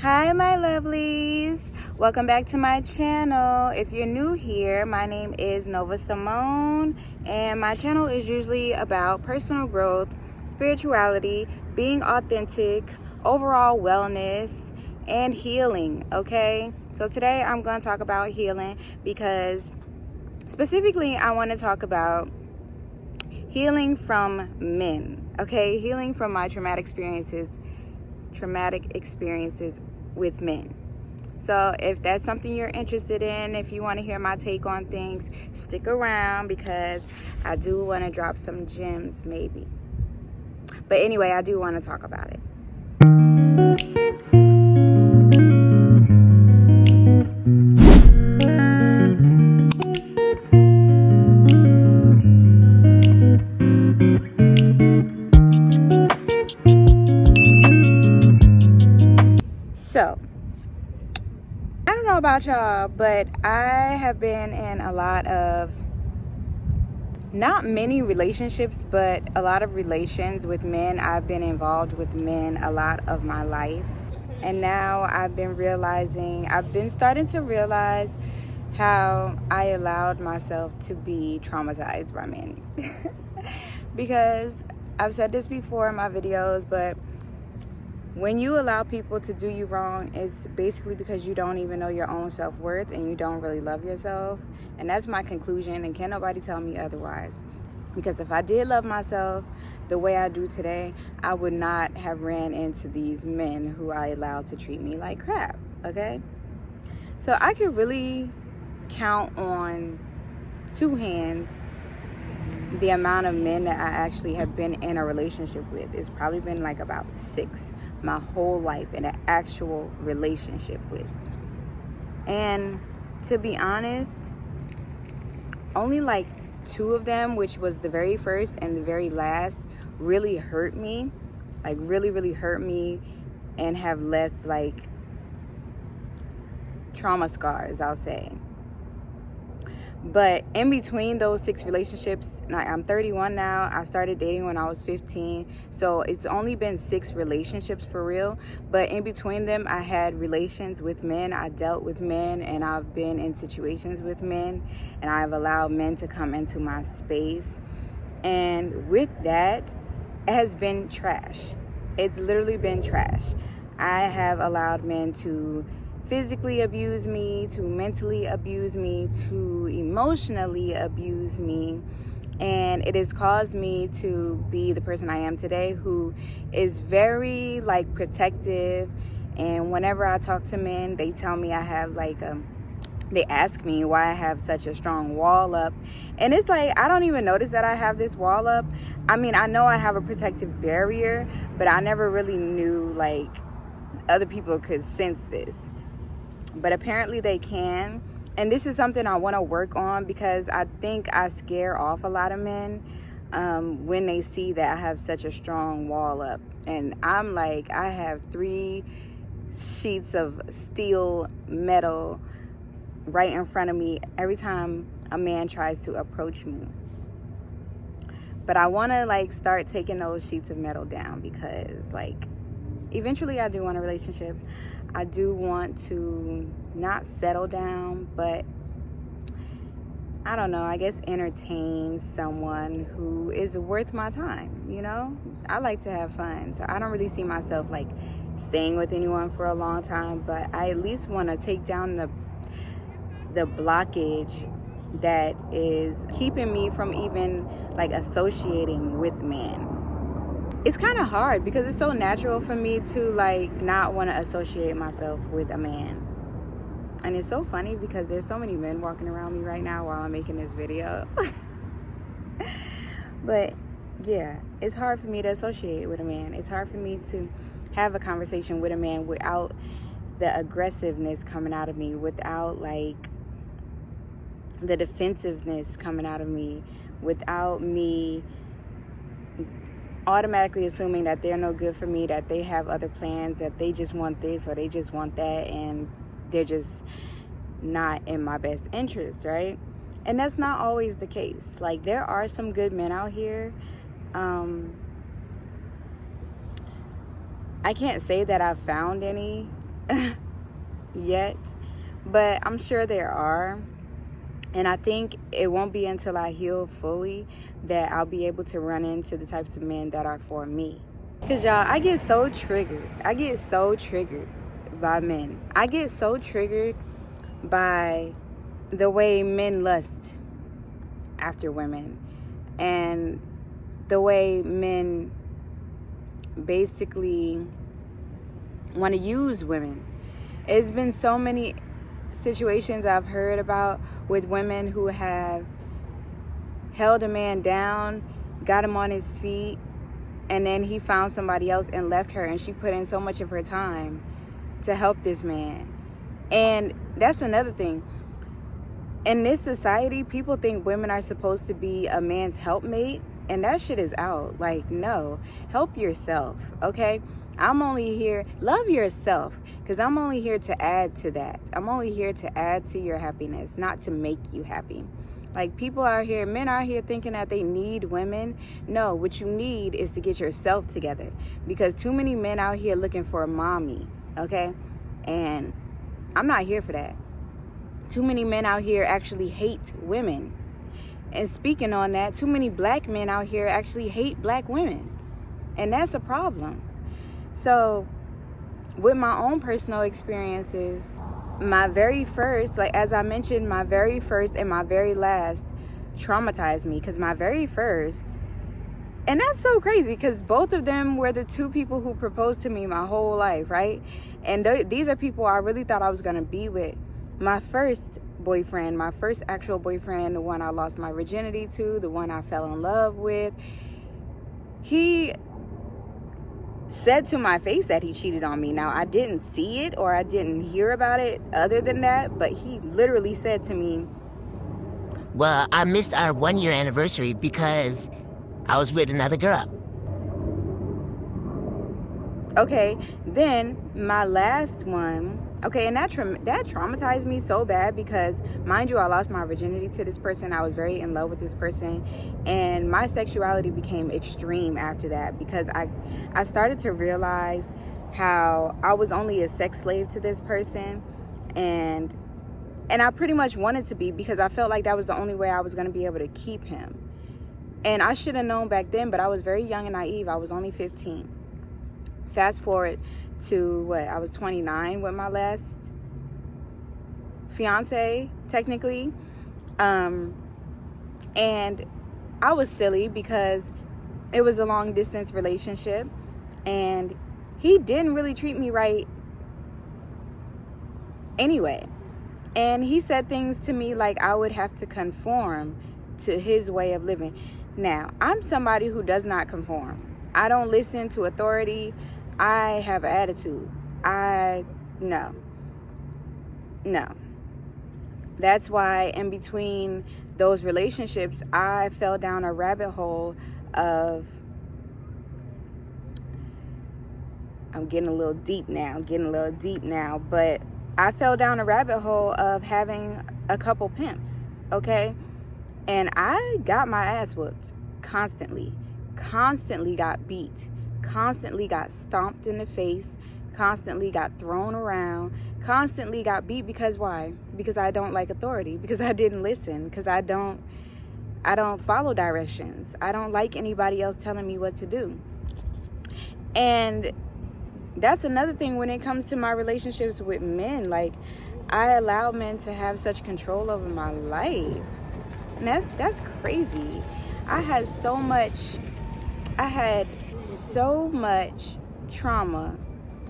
Hi my lovelies, welcome back to my channel. If you're new here, my name is Nova Simone and my channel is usually about personal growth, spirituality, being authentic, overall wellness, and healing. Okay, so today I'm going to talk about healing because specifically I want to talk about healing from men. Okay, healing from my traumatic experiences with men. So if that's something you're interested in, if you want to hear my take on things, stick around because I do want to drop some gems maybe. But anyway, I do want to talk about it. So I don't know about y'all, but I have been in a lot of, not many relationships, but a lot of relations with men. I've been involved with men a lot of my life. And now I've been starting to realize how I allowed myself to be traumatized by men. Because I've said this before in my videos, but when you allow people to do you wrong, it's basically because you don't even know your own self-worth and you don't really love yourself. And that's my conclusion, and can't nobody tell me otherwise. Because if I did love myself the way I do today, I would not have ran into these men who I allowed to treat me like crap, okay? So I could really count on two hands the amount of men that I actually have been in a relationship with. It's probably been like about 6 my whole life in an actual relationship with. And to be honest, only like 2 of them, which was the very first and the very last, really hurt me. Like really hurt me and have left like trauma scars, I'll say. But in between those 6 relationships, I'm 31 now. I started dating when I was 15. So it's only been 6 relationships for real. But in between them, I had relations with men. I dealt with men and I've been in situations with men. And I've allowed men to come into my space. And with that, it has been trash. It's literally been trash. I have allowed men to physically abuse me, to mentally abuse me, to emotionally abuse me, and it has caused me to be the person I am today, who is very like protective. And whenever I talk to men, they tell me I have like they ask me why I have such a strong wall up, and it's like I don't even notice that I have this wall up. I mean, I know I have a protective barrier, but I never really knew like other people could sense this. But apparently they can. And this is something I want to work on because I think I scare off a lot of men when they see that I have such a strong wall up. And I'm like, I have 3 sheets of steel metal right in front of me every time a man tries to approach me. But I want to like start taking those sheets of metal down because like eventually I do want a relationship. I do want to not settle down, but I don't know, I guess entertain someone who is worth my time, you know? I like to have fun, so I don't really see myself like staying with anyone for a long time, but I at least want to take down the blockage that is keeping me from even like associating with men. It's kind of hard because it's so natural for me to like not want to associate myself with a man. And it's so funny because there's so many men walking around me right now while I'm making this video. But yeah, it's hard for me to associate with a man. It's hard for me to have a conversation with a man without the aggressiveness coming out of me, without like the defensiveness coming out of me, without me automatically assuming that they're no good for me, that they have other plans, that they just want this or they just want that, and they're just not in my best interest, right? And that's not always the case. Like, there are some good men out here. I can't say that I've found any yet, but I'm sure there are. And I think it won't be until I heal fully that I'll be able to run into the types of men that are for me. Because, y'all, I get so triggered. I get so triggered by men. I get so triggered by the way men lust after women. And the way men basically want to use women. It's been so many situations I've heard about with women who have held a man down, got him on his feet, and then he found somebody else and left her, and she put in so much of her time to help this man. And that's another thing. In this society, people think women are supposed to be a man's helpmate, and that shit is out. Like, no, help yourself, okay? I'm only here, love yourself, because I'm only here to add to that. I'm only here to add to your happiness, not to make you happy. Like, people out here, men out here thinking that they need women. No, what you need is to get yourself together, because too many men out here looking for a mommy, okay? And I'm not here for that. Too many men out here actually hate women. And speaking on that, too many black men out here actually hate black women. And that's a problem. So, with my own personal experiences, my very first, like as I mentioned, my very first and my very last traumatized me. Because my very first, and that's so crazy because both of them were the two people who proposed to me my whole life, right? And these are people I really thought I was going to be with. My first boyfriend, my first actual boyfriend, the one I lost my virginity to, the one I fell in love with, he said to my face that he cheated on me. Now, I didn't see it or I didn't hear about it other than that, but he literally said to me, "Well, I missed our 1-year anniversary because I was with another girl." Okay, then my last one, okay, and that traumatized me so bad because, mind you, I lost my virginity to this person. I was very in love with this person, and my sexuality became extreme after that because I started to realize how I was only a sex slave to this person, and I pretty much wanted to be because I felt like that was the only way I was going to be able to keep him. And I should have known back then, but I was very young and naive. I was only 15. Fast forward to I was 29 with my last fiance, technically. And I was silly because it was a long distance relationship and he didn't really treat me right anyway. And he said things to me like I would have to conform to his way of living. Now, I'm somebody who does not conform. I don't listen to authority. I have an attitude. No. That's why in between those relationships, I fell down a rabbit hole of, I'm getting a little deep now, but I fell down a rabbit hole of having a couple pimps, okay? And I got my ass whooped constantly got beat, constantly got stomped in the face, constantly got thrown around, constantly got beat. Because why? Because I don't like authority, because I didn't listen, because I don't follow directions. I don't like anybody else telling me what to do. And that's another thing when it comes to my relationships with men. Like, I allow men to have such control over my life. And that's crazy. I had so much trauma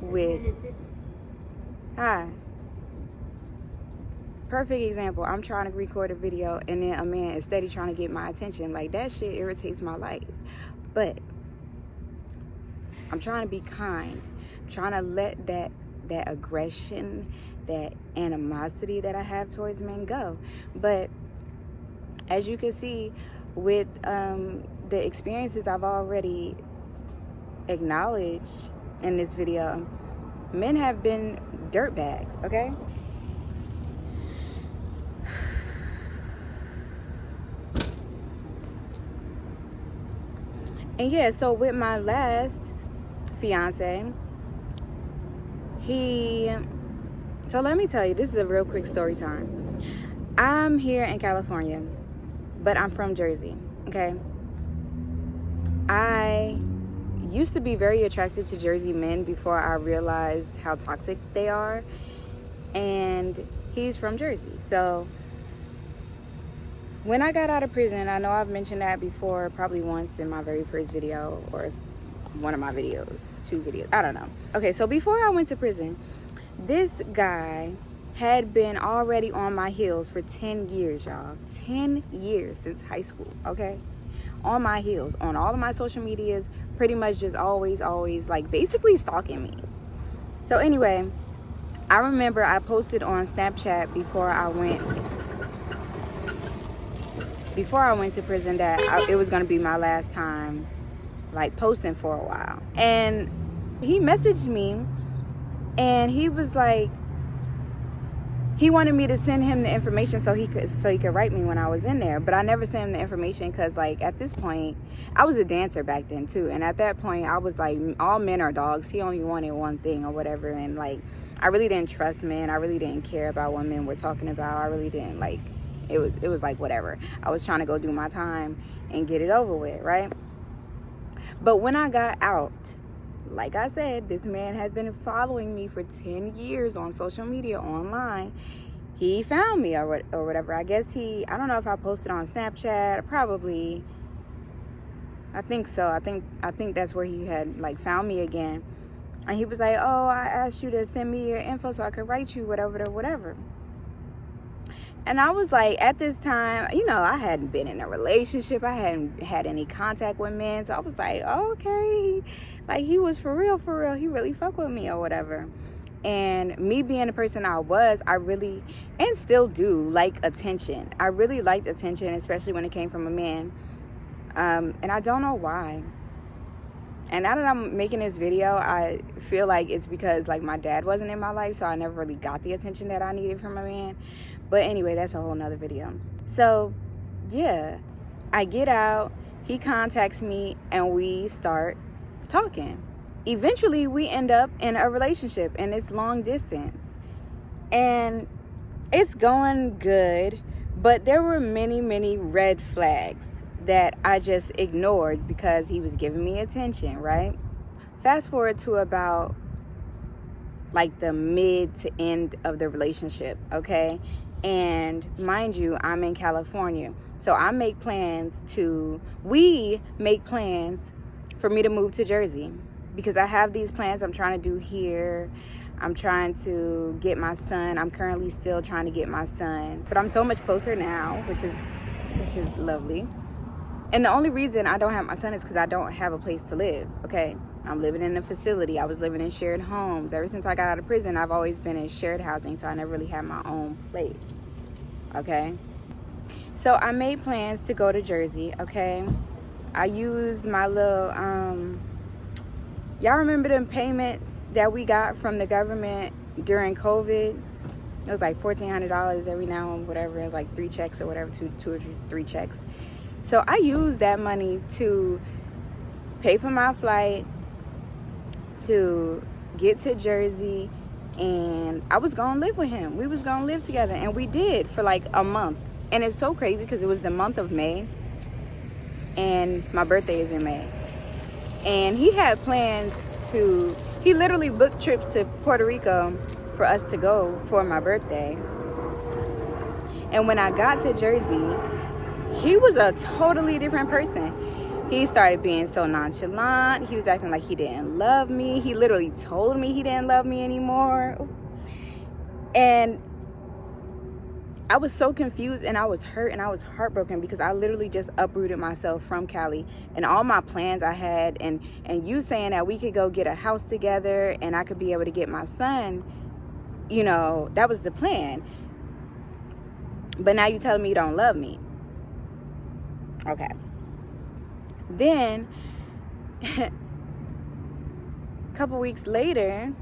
with, perfect example, I'm trying to record a video and then a man is steady trying to get my attention. Like, that shit irritates my life. But I'm trying to be kind. I'm trying to let that aggression, that animosity that I have towards men go. But as you can see with the experiences I've already acknowledged in this video, men have been dirtbags, okay? And yeah, so with my last fiance, So let me tell you, this is a real quick story time. I'm here in California, but I'm from Jersey, okay? I used to be very attracted to Jersey men before I realized how toxic they are. And he's from Jersey. So when I got out of prison, I know I've mentioned that before, probably once in my very first video, or one of my videos, 2 videos, I don't know. Okay, so before I went to prison, this guy had been already on my heels for 10 years, y'all. 10 years since high school, okay? On my heels, on all of my social medias, pretty much just always, like, basically stalking me. So anyway, I remember I posted on Snapchat before I went to prison that it was going to be my last time, like, posting for a while. And he messaged me, and he was like, he wanted me to send him the information so he could write me when I was in there. But I never sent him the information because, like, at this point, I was a dancer back then too. And at that point, I was like, all men are dogs. He only wanted one thing or whatever. And, like, I really didn't trust men. I really didn't care about what men were talking about. I really didn't, like, it was like whatever. I was trying to go do my time and get it over with, right? But when I got out, like I said, this man had been following me for 10 years on social media, online. He found me or whatever. I guess I don't know if I posted on Snapchat, probably. I think so. I think that's where he had, like, found me again. And he was like, oh, I asked you to send me your info so I could write you, whatever. And I was like, at this time, you know, I hadn't been in a relationship. I hadn't had any contact with men. So I was like, oh, okay. Like, he was for real. He really fucked with me or whatever. And me being the person I was, I really, and still do, like attention. I really liked attention, especially when it came from a man. And I don't know why. And now that I'm making this video, I feel like it's because, like, my dad wasn't in my life, so I never really got the attention that I needed from a man. But anyway, that's a whole nother video. So, yeah, I get out, he contacts me, and we start talking. Eventually, we end up in a relationship, and it's long distance. And it's going good, but there were many red flags that I just ignored because he was giving me attention, right? Fast forward to about, like, the mid to end of the relationship, okay? And mind you, I'm in California. So we make plans for me to move to Jersey because I have these plans I'm trying to do here. I'm trying to get my son. I'm currently still trying to get my son, but I'm so much closer now, which is lovely. And the only reason I don't have my son is because I don't have a place to live, okay? I'm living in a facility. I was living in shared homes. Ever since I got out of prison, I've always been in shared housing, so I never really had my own place, okay? So I made plans to go to Jersey, okay? I used my little, y'all remember them payments that we got from the government during COVID? It was like $1,400 every now and whatever. It was like 3 checks or whatever, two or 3 checks. So I used that money to pay for my flight, to get to Jersey, and I was going to live with him. We was going to live together, and we did for like a month. And it's so crazy because it was the month of May, and my birthday is in May. And he had plans he literally booked trips to Puerto Rico for us to go for my birthday. And when I got to Jersey, he was a totally different person. He started being so nonchalant. He was acting like he didn't love me. He literally told me he didn't love me anymore. And I was so confused, and I was hurt, and I was heartbroken because I literally just uprooted myself from Cali and all my plans I had, and you saying that we could go get a house together and I could be able to get my son, you know, that was the plan. But now you telling me you don't love me. Okay. Then, a couple weeks later,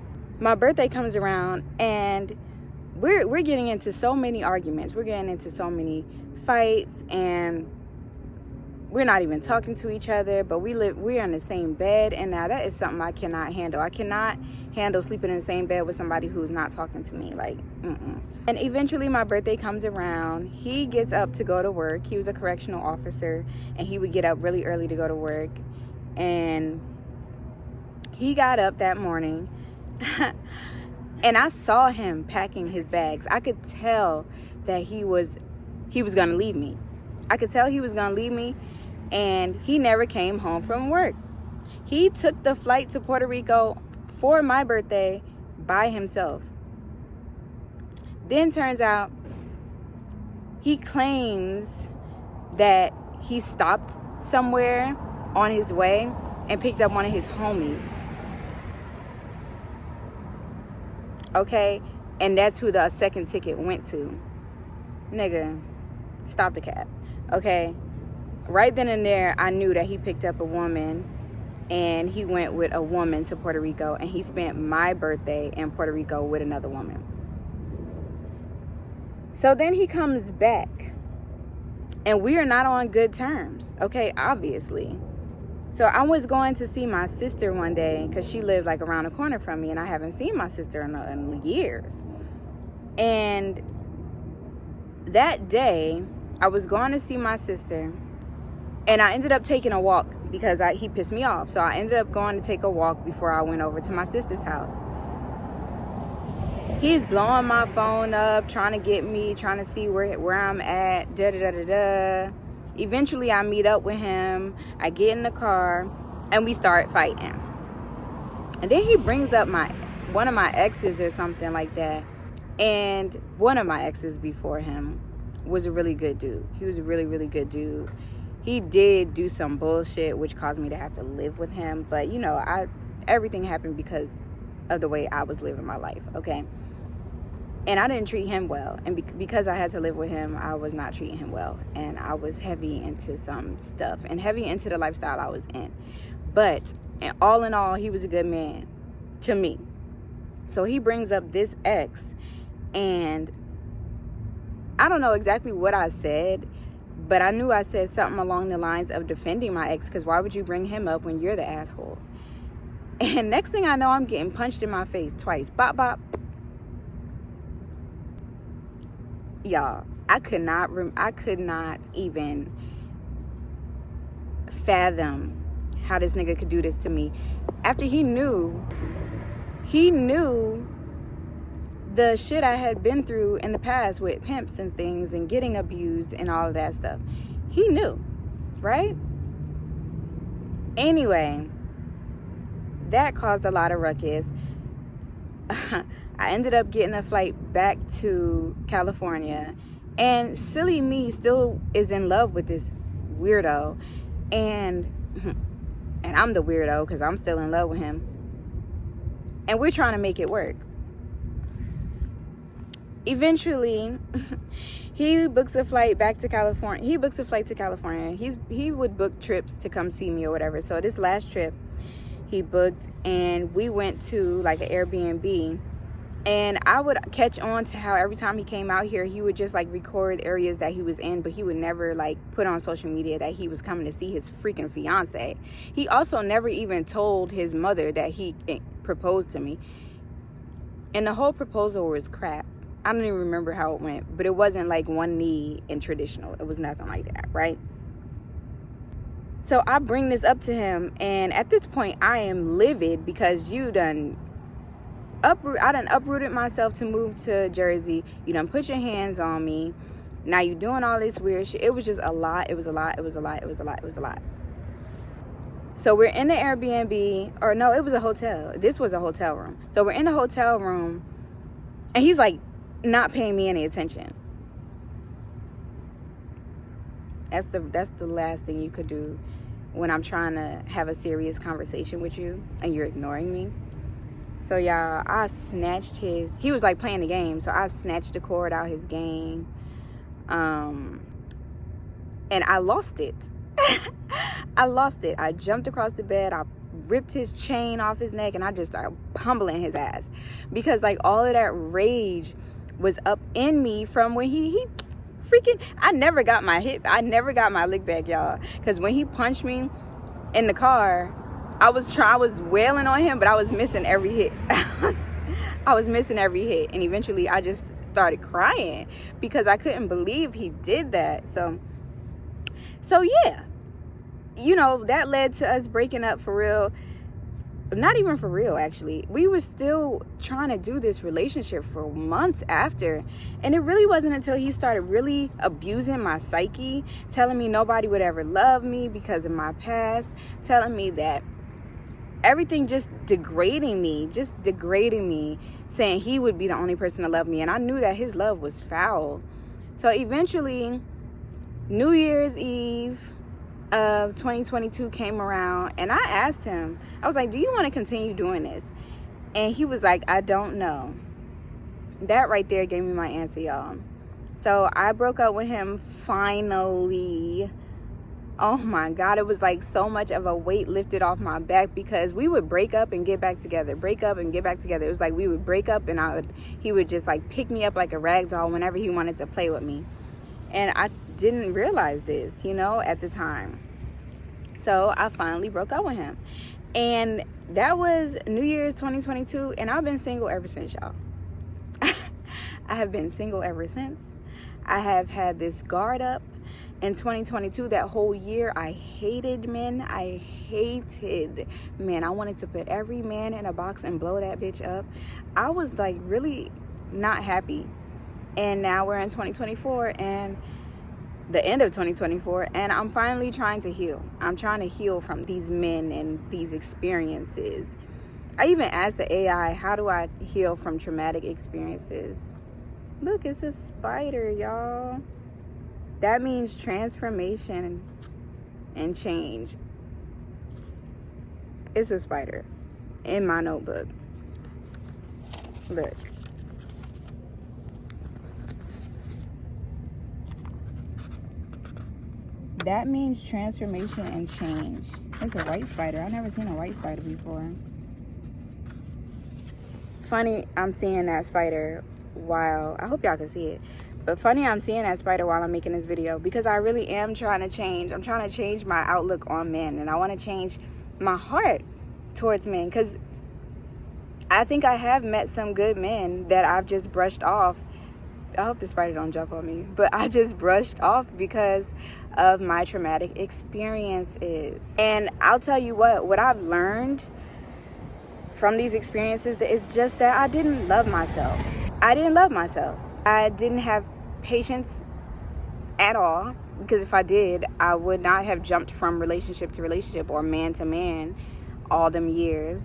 my birthday comes around, and we're getting into so many arguments. We're getting into so many fights, and we're not even talking to each other, but we're in the same bed. And now that is something I cannot handle. I cannot handle sleeping in the same bed with somebody who's not talking to me. Like, mm-mm. And eventually my birthday comes around. He gets up to go to work. He was a correctional officer, and he would get up really early to go to work. And he got up that morning and I saw him packing his bags. I could tell that he was going to leave me. I could tell he was going to leave me, and he never came home from work. He took the flight to Puerto Rico for my birthday by himself. Then turns out he claims that he stopped somewhere on his way and picked up one of his homies. Okay? And that's who the second ticket went to. Nigga, stop the cap. Okay? Right then and there, I knew that he picked up a woman, and he went with a woman to Puerto Rico, and he spent my birthday in Puerto Rico with another woman. So then he comes back, and we are not on good terms. Okay? Obviously. So I was going to see my sister one day because she lived like around the corner from me, and I haven't seen my sister in years. And that day, I was going to see my sister, and I ended up taking a walk because he pissed me off. So I ended up going to take a walk before I went over to my sister's house. He's blowing my phone up, trying to get me, trying to see where I'm at, da-da-da-da-da. Eventually, I meet up with him. I get in the car, and we start fighting. And then he brings up one of my exes or something like that. And one of my exes before him was a really good dude. He was a really, really good dude. He did do some bullshit, which caused me to have to live with him. But, you know, everything happened because of the way I was living my life, okay? And I didn't treat him well. And because I had to live with him, I was not treating him well. And I was heavy into some stuff and heavy into the lifestyle I was in. But all in all, he was a good man to me. So he brings up this ex, and I don't know exactly what I said, but I knew I said something along the lines of defending my ex, because why would you bring him up when you're the asshole? And next thing I know, I'm getting punched in my face twice. Bop, bop. Y'all, I could not even fathom how this nigga could do this to me. After he knew the shit I had been through in the past with pimps and things and getting abused and all of that stuff. He knew, right? Anyway, that caused a lot of ruckus. I ended up getting a flight back to California, and silly me still is in love with this weirdo, and I'm the weirdo because I'm still in love with him, and we're trying to make it work. Eventually, he books a flight back to California. He books a flight to California. He would book trips to come see me or whatever. So this last trip he booked, and we went to like an Airbnb. And I would catch on to how every time he came out here, he would just like record areas that he was in, but he would never like put on social media that he was coming to see his freaking fiance. He also never even told his mother that he proposed to me. And the whole proposal was crap. I don't even remember how it went, but it wasn't like one knee and traditional. It was nothing like that, right? So I bring this up to him, and at this point I am livid because I done uprooted myself to move to Jersey. You done put your hands on me. Now you doing all this weird shit. It was just a lot. It was a lot. It was a lot. It was a lot. It was a lot. So we're in the Airbnb, or no, it was a hotel. This was a hotel room. So we're in the hotel room, and he's like not paying me any attention. That's the last thing you could do when I'm trying to have a serious conversation with you and you're ignoring me. So y'all, I snatched he was like playing the game, so I snatched the cord out his game. And I lost it. I lost it. I jumped across the bed, I ripped his chain off his neck, and I just started pummeling his ass. Because like all of that rage was up in me from when he I never got my lick back, y'all. Because when he punched me in the car, I was wailing on him, but I was missing every hit. I was missing every hit. And eventually I just started crying because I couldn't believe he did that. So yeah, you know, that led to us breaking up for real. Not even for real, actually. We were still trying to do this relationship for months after. And it really wasn't until he started really abusing my psyche, telling me nobody would ever love me because of my past, telling me that everything, just degrading me, saying he would be the only person to love me. And I knew that his love was foul. So eventually, New Year's Eve of 2022 came around, and I asked him, I was like, do you want to continue doing this? And he was like, I don't know. That right there gave me my answer, y'all. So I broke up with him finally. Oh my God, it was like so much of a weight lifted off my back, because we would break up and get back together, break up and get back together. It was like we would break up and he would just like pick me up like a rag doll whenever he wanted to play with me. And I didn't realize this, you know, at the time. So I finally broke up with him. And that was New Year's 2022. And I've been single ever since, y'all. I have been single ever since. I have had this guard up. In 2022, that whole year, I hated men. I hated men. I wanted to put every man in a box and blow that bitch up. I was like really not happy. And now we're in 2024 and the end of 2024, and I'm finally trying to heal. I'm trying to heal from these men and these experiences. I even asked the AI, how do I heal from traumatic experiences? Look, it's a spider, y'all. That means transformation and change. It's a spider in my notebook. Look. That means transformation and change. It's a white spider. I've never seen a white spider before. Funny, I'm seeing that spider while... I hope y'all can see it. But funny, I'm seeing that spider while I'm making this video, because I really am trying to change. I'm trying to change my outlook on men. And I want to change my heart towards men. Because I think I have met some good men that I've just brushed off. I hope the spider don't jump on me. But I just brushed off because of my traumatic experiences. And I'll tell you what I've learned from these experiences is just that I didn't love myself. I didn't love myself. I didn't have patience at all, because if I did, I would not have jumped from relationship to relationship or man to man all them years.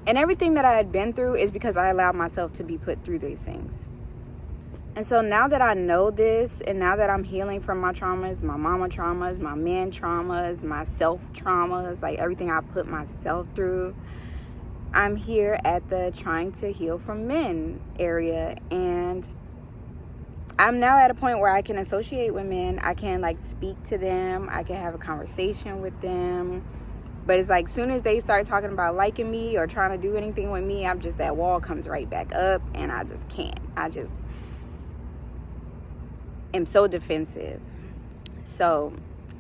And everything that I had been through is because I allowed myself to be put through these things. And so now that I know this, and now that I'm healing from my traumas, my mama traumas, my man traumas, my self traumas, like everything I put myself through, I'm here at the trying to heal from men area. And I'm now at a point where I can associate with men. I can like speak to them. I can have a conversation with them. But it's like soon as they start talking about liking me or trying to do anything with me, I'm just, that wall comes right back up and I just can't. I just am so defensive. So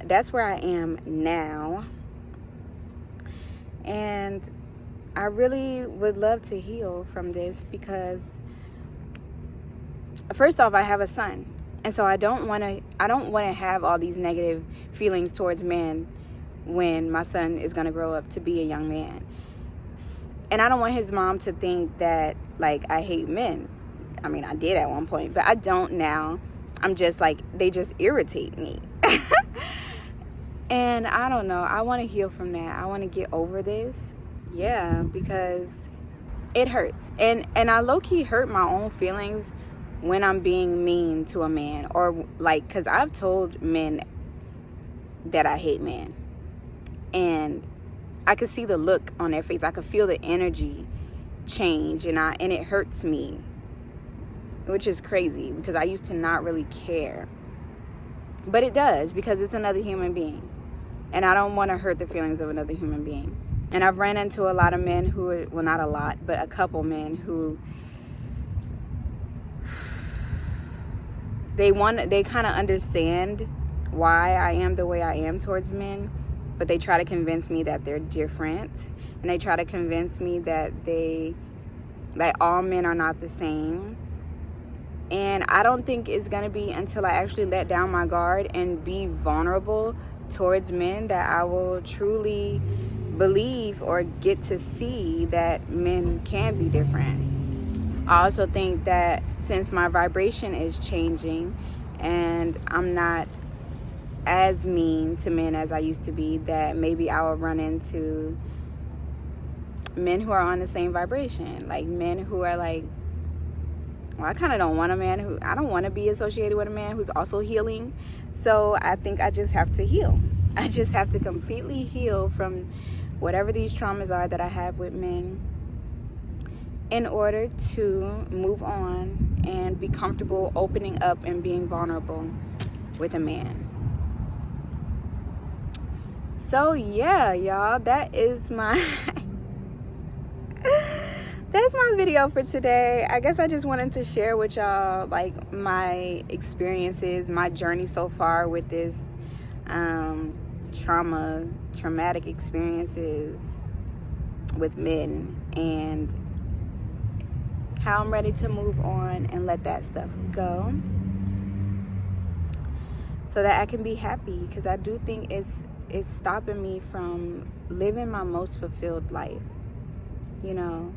that's where I am now. And I really would love to heal from this, because first off, I have a son. And so I don't want to have all these negative feelings towards men when my son is going to grow up to be a young man. And I don't want his mom to think that like I hate men. I mean, I did at one point, but I don't now. I'm just like, they just irritate me. And I don't know. I want to heal from that. I want to get over this. Yeah, because it hurts. And I low-key hurt my own feelings when I'm being mean to a man, or like, because I've told men that I hate men, and I could see the look on their face. I could feel the energy change, and it hurts me, which is crazy, because I used to not really care. But it does, because it's another human being, and I don't want to hurt the feelings of another human being. And I've ran into a lot of men who, well, not a lot, but a couple men who they kind of understand why I am the way I am towards men, but they try to convince me that they're different, and they try to convince me that all men are not the same. And I don't think it's gonna be until I actually let down my guard and be vulnerable towards men that I will truly believe or get to see that men can be different. I also think that since my vibration is changing and I'm not as mean to men as I used to be, that maybe I will run into men who are on the same vibration. Like men who are like, well, I kind of don't want I don't want to be associated with a man who's also healing. So I think I just have to heal. I just have to completely heal from whatever these traumas are that I have with men in order to move on and be comfortable opening up and being vulnerable with a man. So yeah, y'all, that is my that's my video for today. I guess I just wanted to share with y'all like my experiences, my journey so far with this traumatic experiences with men, and how I'm ready to move on and let that stuff go so that I can be happy, because I do think it's stopping me from living my most fulfilled life, you know.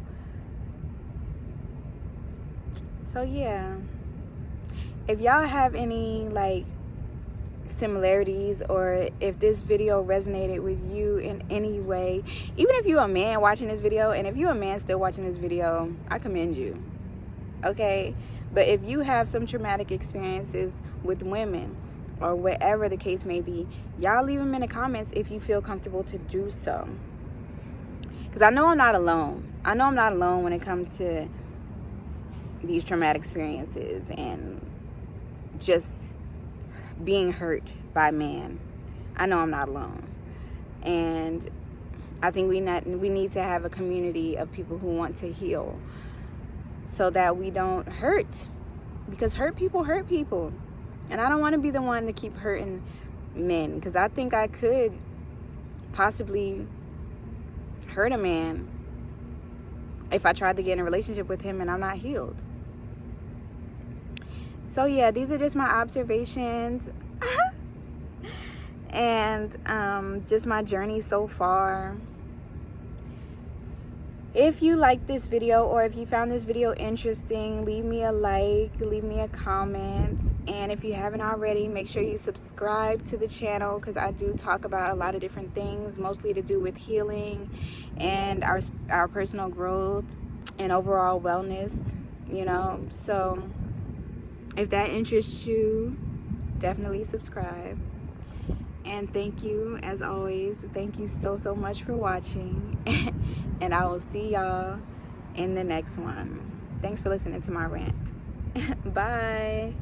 So yeah, if y'all have any like similarities, or if this video resonated with you in any way, even if you're a man watching this video, and if you're a man still watching this video, I commend you, okay? But if you have some traumatic experiences with women, or whatever the case may be, y'all leave them in the comments if you feel comfortable to do so, because I know I'm not alone. I know I'm not alone when it comes to these traumatic experiences and just being hurt by man. I know I'm not alone. And I think we need to have a community of people who want to heal so that we don't hurt, because hurt people. And I don't want to be the one to keep hurting men, because I think I could possibly hurt a man if I tried to get in a relationship with him and I'm not healed. So yeah, these are just my observations and just my journey so far. If you like this video, or if you found this video interesting, leave me a like, leave me a comment, and if you haven't already, make sure you subscribe to the channel, because I do talk about a lot of different things, mostly to do with healing and our personal growth and overall wellness, you know. So if that interests you, definitely subscribe. And thank you, as always. Thank you so much for watching. And I will see y'all in the next one. Thanks for listening to my rant. Bye.